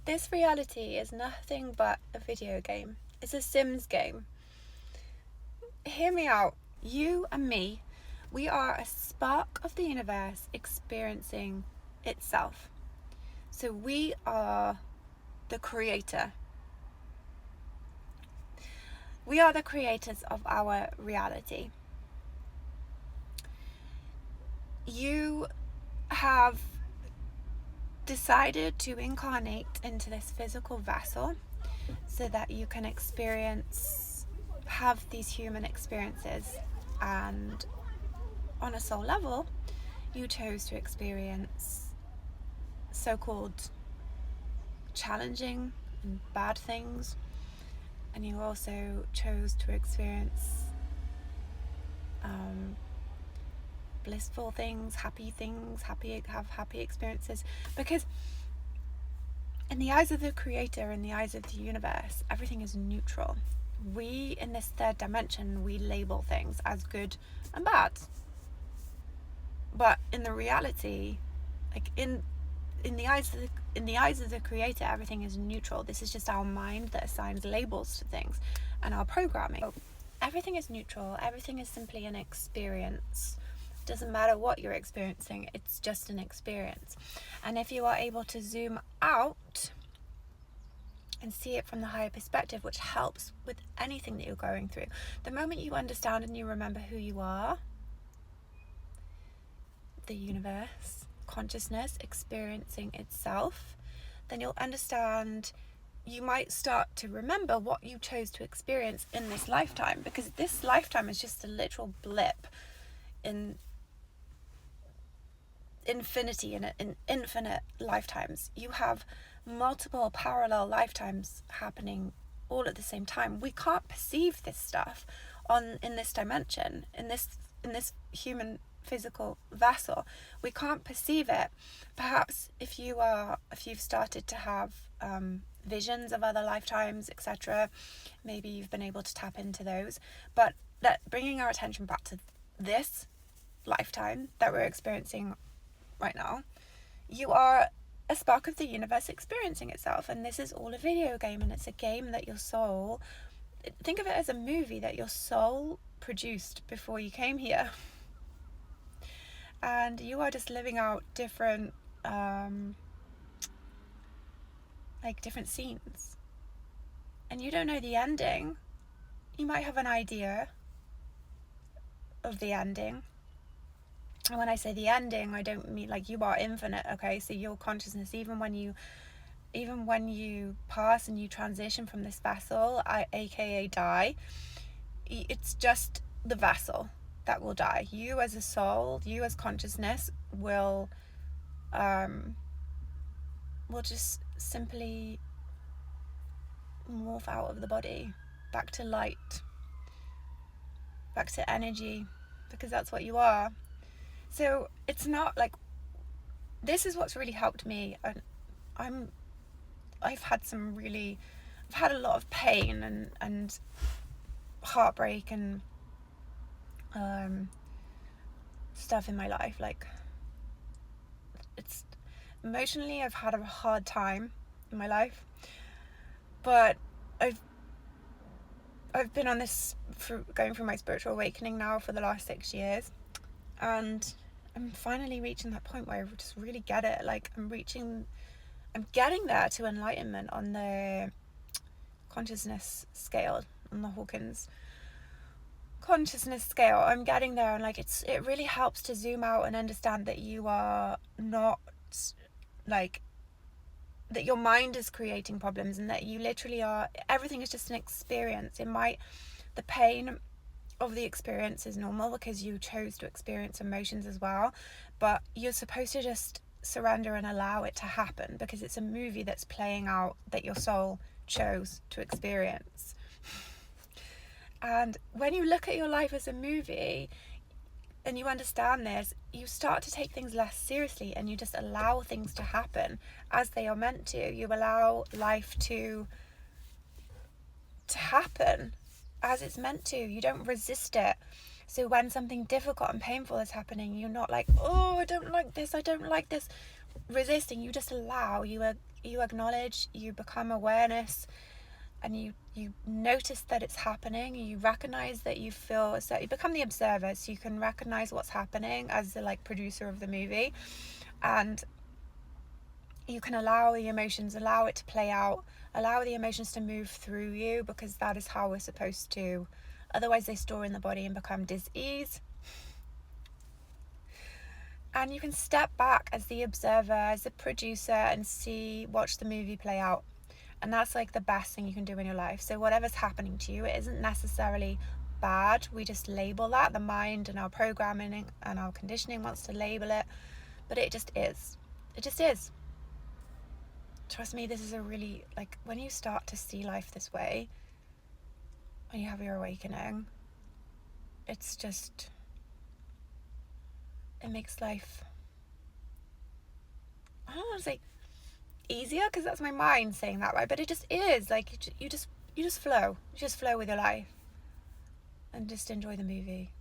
This reality is nothing but a video game. It's a Sims game. Hear me out. You and me, we are a spark of the universe experiencing itself. So we are the creator. We are the creators of our reality. You have decided to incarnate into this physical vessel so that you can have these human experiences, and on a soul level you chose to experience so-called challenging and bad things, and you also chose to experience blissful things, have happy experiences, because in the eyes of the creator, in the eyes of the universe, everything is neutral. We, in this third dimension, we label things as good and bad, but in the reality, like in the eyes of the creator, everything is neutral. This is just our mind that assigns labels to things, and our programming. Everything is neutral. Everything is simply an experience. Doesn't matter what you're experiencing, it's just an experience. And if you are able to zoom out and see it from the higher perspective, which helps with anything that you're going through, the moment you understand and you remember who you are, the universe, consciousness experiencing itself, then you'll understand. You might start to remember what you chose to experience in this lifetime, because this lifetime is just a literal blip in infinity, in infinite lifetimes. You have multiple parallel lifetimes happening all at the same time. We can't perceive this stuff in this dimension, in this human physical vessel. We can't perceive it. Perhaps if you've started to have visions of other lifetimes, etc., maybe you've been able to tap into those. But bringing our attention back to this lifetime that we're experiencing right now, you are a spark of the universe experiencing itself, and this is all a video game, and it's a game that your soul, think of it as a movie that your soul produced before you came here, and you are just living out different different scenes, and you don't know the ending. You might have an idea of the ending. And when I say the ending, I don't mean like you are infinite, okay? So your consciousness, even when you pass and you transition from this vessel, aka die, it's just the vessel that will die. You as a soul, you as consciousness will just simply morph out of the body, back to light, back to energy, because that's what you are. So it's not like, this is what's really helped me. I've had a lot of pain and heartbreak and stuff in my life. Like, it's emotionally, I've had a hard time in my life, but I've been on this going through my spiritual awakening now for the last 6 years, and I'm finally reaching that point where I just really get it. Like, I'm getting there to enlightenment on the consciousness scale, on the Hawkins consciousness scale. I'm getting there, and like it really helps to zoom out and understand that you are not like that your mind is creating problems, and that you literally are, everything is just an experience. The pain of the experience is normal because you chose to experience emotions as well, but you're supposed to just surrender and allow it to happen, because it's a movie that's playing out that your soul chose to experience. And when you look at your life as a movie and you understand this, you start to take things less seriously, and you just allow things to happen as they are meant to. You allow life to happen as it's meant to. You don't resist it. So when something difficult and painful is happening, you're not like, oh, I don't like this, resisting. You just allow. You are you acknowledge, you become awareness, and you notice that it's happening. You recognize that you feel, so you become the observer, so you can recognize what's happening as the like producer of the movie, and you can allow the emotions, allow it to play out, allow the emotions to move through you, because that is how we're supposed to. Otherwise they store in the body and become dis-ease. And you can step back as the observer, as the producer, and watch the movie play out. And that's like the best thing you can do in your life. So whatever's happening to you, it isn't necessarily bad. We just label that. The mind and our programming and our conditioning wants to label it, but it just is. It just is. Trust me, this is a really, like, when you start to see life this way, when you have your awakening, it's just, it makes life, I don't want to say easier, because that's my mind saying that, right? But it just is. Like, you just flow. You just flow with your life and just enjoy the movie.